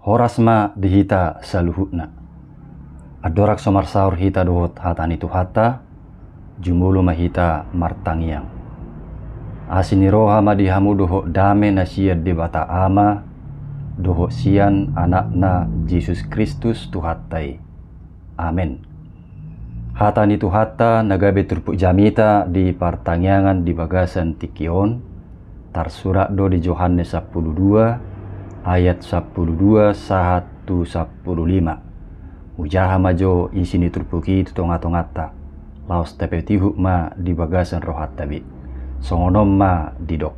Horasma dihita saluhutna. Adorak somar saur hita dohot hatani tu hata, jumulu mahita martangiang. Asini roha madihamu doho dame nasiat di bata ama, doho sian anakna Yesus Kristus tuhatai. Amin. Hatani tu hata nagabe turpuk jamita di partangiangan di bagasan tikion, tarsurak do di Yohanes 12, ayat 12 1 15. Ujaha majo isini turpuki tutonga-tongata. Laos tepe tihuk ma di bagasan rohat tabi. Songonom ma didok.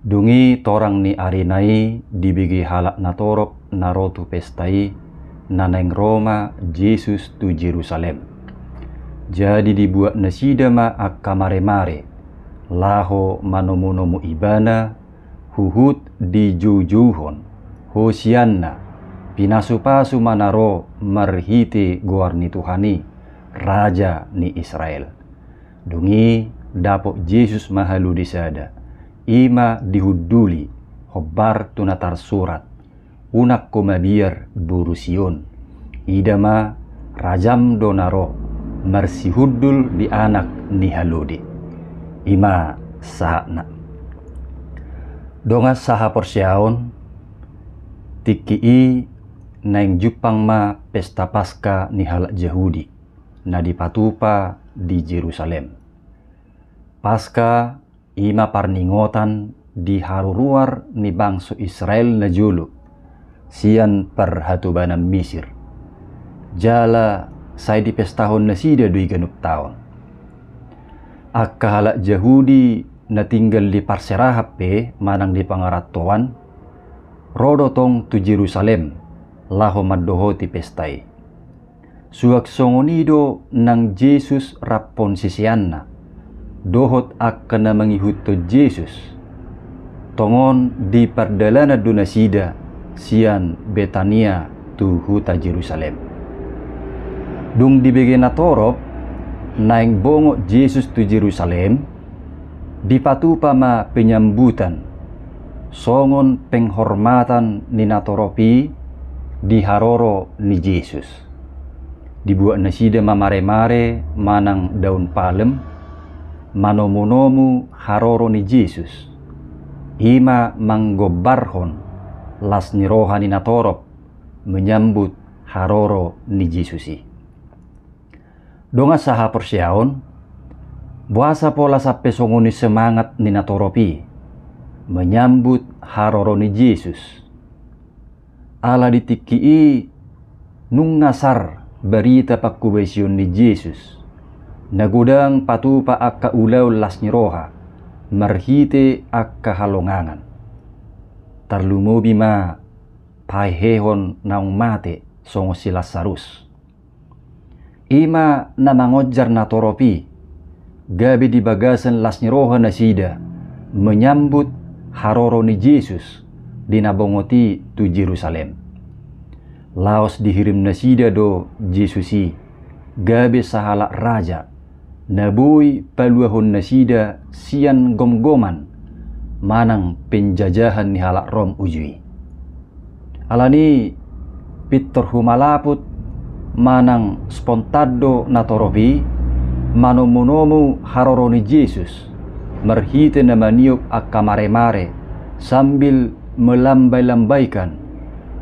Dungi torang ni arinai dibigi halak natorok narotu pestai naneng Roma Yesus tu Jerusalem. Jadi dibuat nasida ma akamare-mare. Laho manomu-nomu ibana huhut di jujuhon hosianna pinasupasu manaro marhiti guarni Tuhani raja ni Israel. Dungi dapok Yesus mahalu disada ima dihuduli hobar tunatar surat unak komabiar burusion idama rajam donaro marsihudul di anak ni haludi ima sahakna. Donga saha porsiaon tiki naing jupang ma pesta Paskah ni halak Yahudi na dipatupa di Jerusalem. Paskah ima parningotan di haruruar ni bangsa Israel na julu sian perhatubanan Misir. Jala say di pestahon na sida 2 tahun. Akka halak Yahudi na tinggal di Parserahap manang di pangaratuan rodo tong tu Jerusalem laho maddoho ti pestai. Suak songonido nang Yesus rapon sisianna dohot akka na mangihut to Jesus tongon di pardalana dunasida sian Betania tu huta Jerusalem. Dung dibege na torop naing bongo Jesus tu Jerusalem dipatupa ma penyambutan songon penghormatan ni natoropi di haroro ni Yesus. Dibuat nasida mamare-mare manang daun palem manomu-nomu haroro ni Yesus. Ima manggobarhon las ni roha ni natorop menyambut haroro ni Yesusi. Donga saha persiaon buasa pola sape songoni semangat ni natoropi menyambut haroro ni Yesus. Ala ditikii nung ngasar berita pakubesion ni Yesus. Nagudang patupa akka ulaw las roha marhite akka halongangan. Tarlumubi ma paihehon naung mate songo si Lazarus. Ima na mangojar natoropi gabi di bagasan las roha nasida menyambut haroro ni Yesus di nabongoti tu Jerusalem. Laos dihirim nasida do Yesusi gabi sahalak raja nabui paluahon nasida sian gom-goman manang penjajahan ni halak Rom ujui. Alani Peter humalaput manang spontado natoropi manomu-nomu haroro ni Yesus merhite na maniuk akamare-mare sambil melambai-lambaikan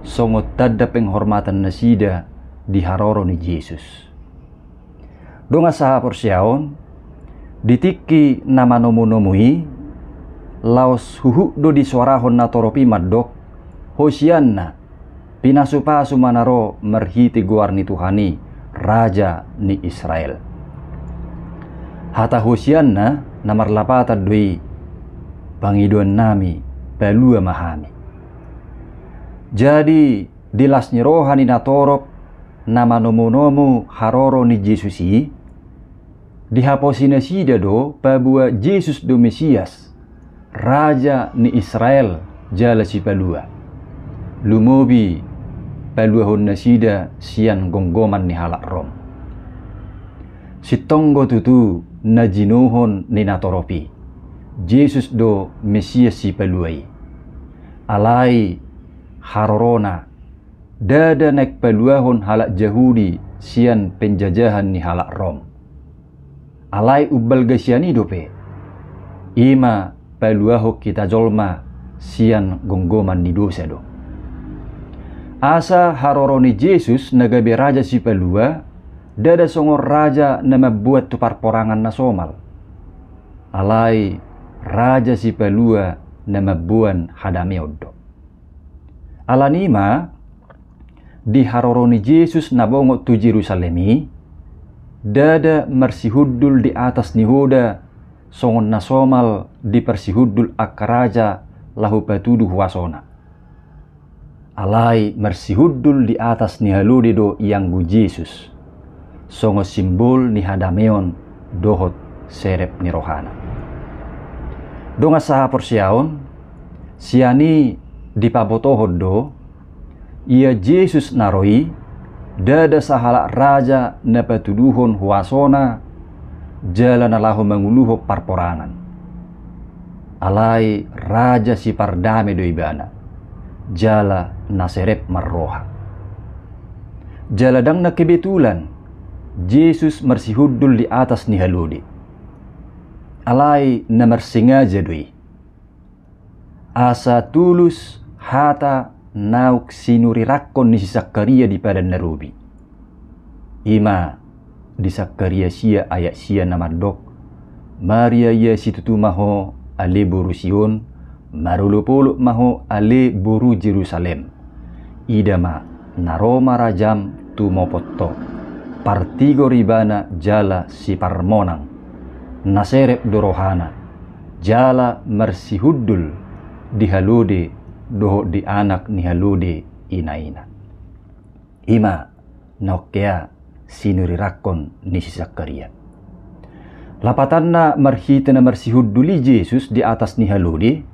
songot tada penghormatan nasida di haroro ni Yesus. Donga saha porsiaon ditiki na manomu-nomui laos huhuk do di suarahon natoropi maddok hosianna pinasupasu manaro merhiti guarni Tuhani raja ni Israel. Hata hosianna namar lapata doi pangiduan nami balua mahami. Jadi dilasnya rohani natorop nama nomu-nomu haroro ni Yesusi dihaposina sida do pabua Yesus do Mesias raja ni Israel jala si palua. Lumobi palua hon nasida sian gonggoman ni halak Rom. Sitonggo tutu na jinuhon ni natoropi Jesus do Mesias si paluai. Alai harorona, dada naik peluahon halak Yahudi sian penjajahan ni halak Rom. Alai ubal gasiani dope, ima peluaho kita jolma sian gonggoman ni dosa do. Asa haroroni Yesus nagabe raja si pelua, dada songor raja na membuat tu parporangan na somal. Alai raja si pelua na membuan hadameodo. Alanima di haroroni Yesus na bongo tu Jerusalemi, dada mersihudul di atas nihoda songon na somal di persihudul akaraja lahu patuduh wasona. Alai mersihudul di atas ni halode do yang gu Yesus songo simbol ni hadameon dohot serep ni rohana. Donga saha porsiaon siani di pabotohod do ia Yesus naroi dada sahala raja na patuduhon huasona jalan alahu menguluho parporangan. Alai raja si pardame do ibana jala naserep marroha. Jaladang na kebetulan Yesus mersihudul di atas ni halode. Alai na mersengaja doi. Asa tulus hata nauk sinurirakon ni si Zakaria di padan narubi. Ima di Zakaria sia ayak sia namadok Maria ia situtu maho ale borusion marulupuluk maho ale boru Jerusalem. Idama naroma rajam tu mopotto partigo ribana jala si parmonang naserep dorohana jala mersihudul di halode doho di anak ni halode ina-ina. Ima nokkea sinurirakon ni si Zakaria. Lapatanna marhita na mersihuduli Yesus di atas ni halode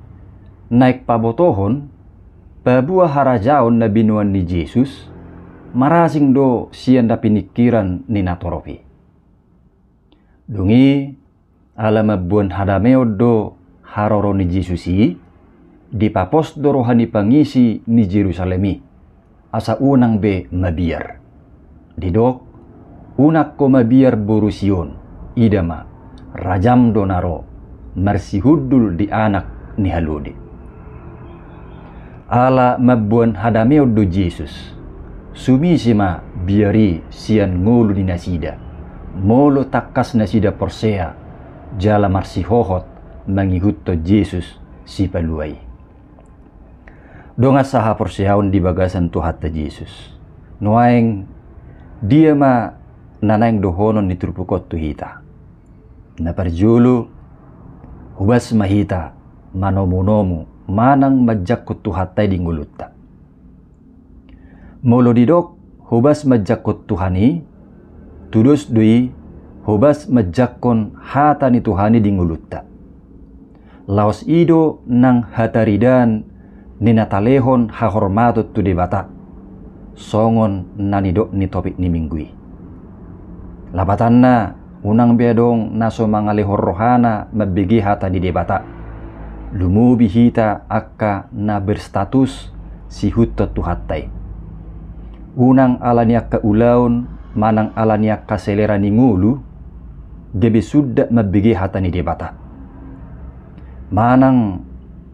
naik pabotohon pabuah harajaon na binuan ni Yesus marasing do siyan da pinikiran ni natoropi. Dungi alamabuan hadameo do haroro ni Yesusi di papos do rohani pangisi ni Jerusalemi asa unang be mabiar. Didok unak ko mabiar borusion idama rajam do naro marsihudul di anak ni halode. Ala mabuan hadameo do Yesus sumisima biari sian ngulu di nasida molo takas nasida porsea jala marsihohot mangihutto Yesus si paluai. Donga saha porseaon di bagasan tu hatta Yesus noaeng dia ma nanaeng dohonon ni turpukot tu hita na parjulu hubas mahita manomu manang majakut tu hatai di ngulutta. Molo didok hubas majakut Tuhani tudus dui hubas majakon hata ni Tuhani di ngulutta. Laos ido nang hataridan ni natalehon hahormatot tu debata songon nanidok ni topik ni minggui. Labatanna unang beadong naso mangalehor rohana mabigi hata di debata. Lumubi hita akka na berstatus si hutta tuhatai. Unang alaniak ka ulaun manang alaniak ka selera ni ngulu gebe sudda mabigi hata ni debata. Manang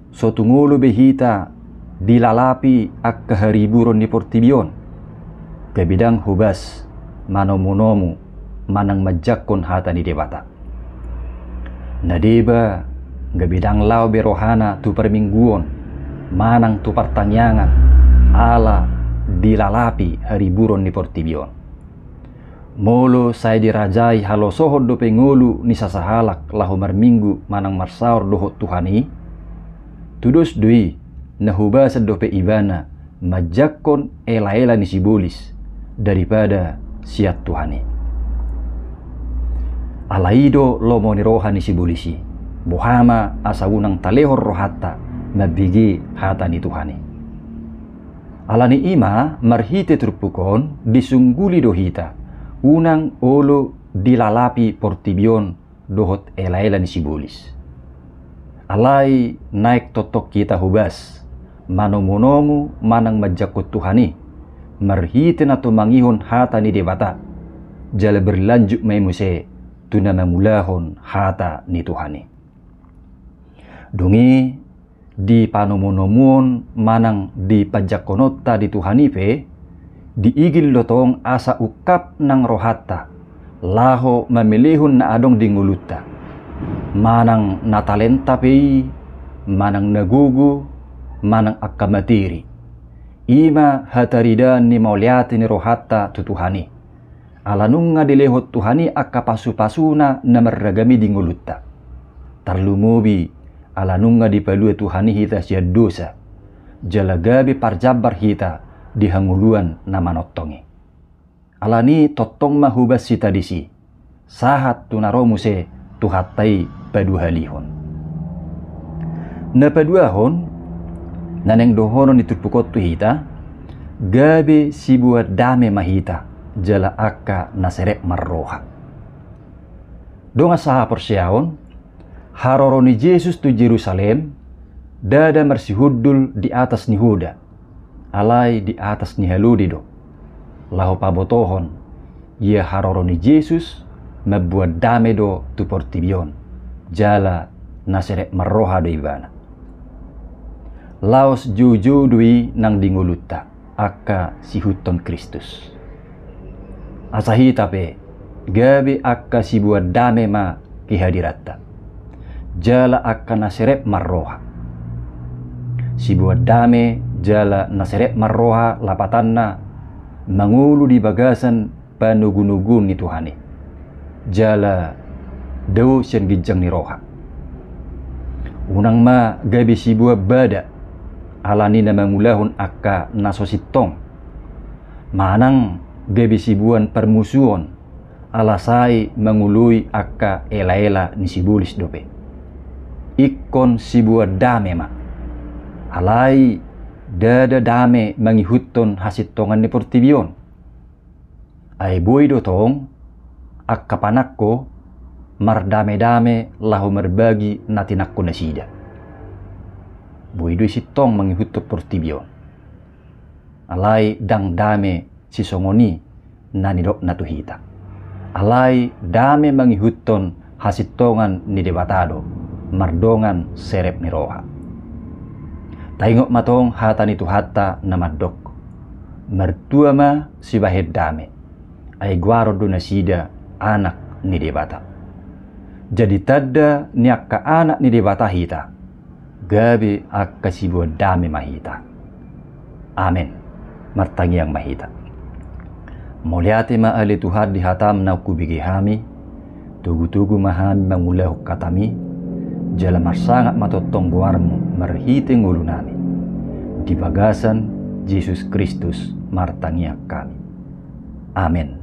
sotungulu behita dilalapi akka hariburon ni portibion kebidang hubas manomunomu manang majakon hata ni debata. Nadeba gabidang lau berohana tu permingguon manang tu pertanyangan ala dilalapi hariburon ni portibion. Molo saya dirajai halo sohod do pengulu ni sasahalak lahu marminggu manang marsaur dohot Tuhani tudus dui nahubasa dope ibana majakon ela-ela ni sibolis daripada siat Tuhani. Alaido lomo ni rohani sibolisi Muhama asawunang talehor rohata mabigi hata ni Tuhani. Alani ima marhite trupukon disungguli dohita unang olo dilalapi portibion dohot ela-ela ni sibolis. Alai naik totok kita hubas manomonomu manang majakut Tuhani, marhitin atau mangihon hata ni debata, jala berlanjut memuse tuna memulahon hata ni Tuhani. Dungi di panomonomun manang di pajakonota di Tuhani pe, diigil lotong asa ukap nang rohata, laho memilihun na adong di nguluta, manang natalenta pe, manang nagugu, manang akamatiri. Ima hataridan ni mauliati ni rohata tu Tuhani. Alanung nga dilehot Tuhani akapasu-pasuna na maragami di nguluta. Tarlumubi alanung nga dipalua Tuhani hita siya dosa. Jalagabi parjabar hita di hanguluan na manottongi. Alani totong mahubas sita disi. Sahat tunaromuse tuhatai paduhalihon. Na paduahon, naneng dohonon itupukot tu hita, gabi sibuat dame mahita, jala akka naserep marroha. Donga saha persiahon, haroro ni Yesus tu Jerusalem, dada marsihudul di atas ni Huda, alai di atas ni haludi do. Lahu pabotohon, ia haroro ni Yesus, membuat dame do tu portibion, jala naserep marroha do ibana. Laos juju dui nang dinguluta akka si huton Kristus. Asahi tape gabi akka si buat dame ma kihadiratta. Jala akka naserep marroha. Si buat dame jala naserep marroha lapatanna mangulu di bagasan panugun-nugun ni Tuhani. Jala dau sian gijang ni roha. Unang ma gabi si buat bada alani na mangulahon akka nasositong. Manang gabi sibuan permusuon alasai mangului akka ela-ela ni sibulis dope. Ikon sibuat dame ma. Alai dada dame mangihuton hasitongan ni portibion. Ay boy dotong akka panakko mardame-dame lahu merbagi natinakko na sida. Buido sitong manghihutok portibion. Alai dang dame si songoni nanidok natuhita. Alai dame manghihuton hasitongan ni debatado, mardongan serep ni roha. Taingok matong hata ni tuhata na madok. Mertua ma si bahed dame. Ay guaro do nasida anak ni debata. Jadi tada ni akka anak ni debata hita. Gabi akka sibuat dame mahita. Amen. Martangi yang mahita. Muliati ma ali Tuhan dihatam na kubigi hami. Tugu-tugu mahami mangulah katami. Jala marsangat matotong guarmu marhiti ngulu nami. Di bagasan Yesus Kristus martangi kami. Amen.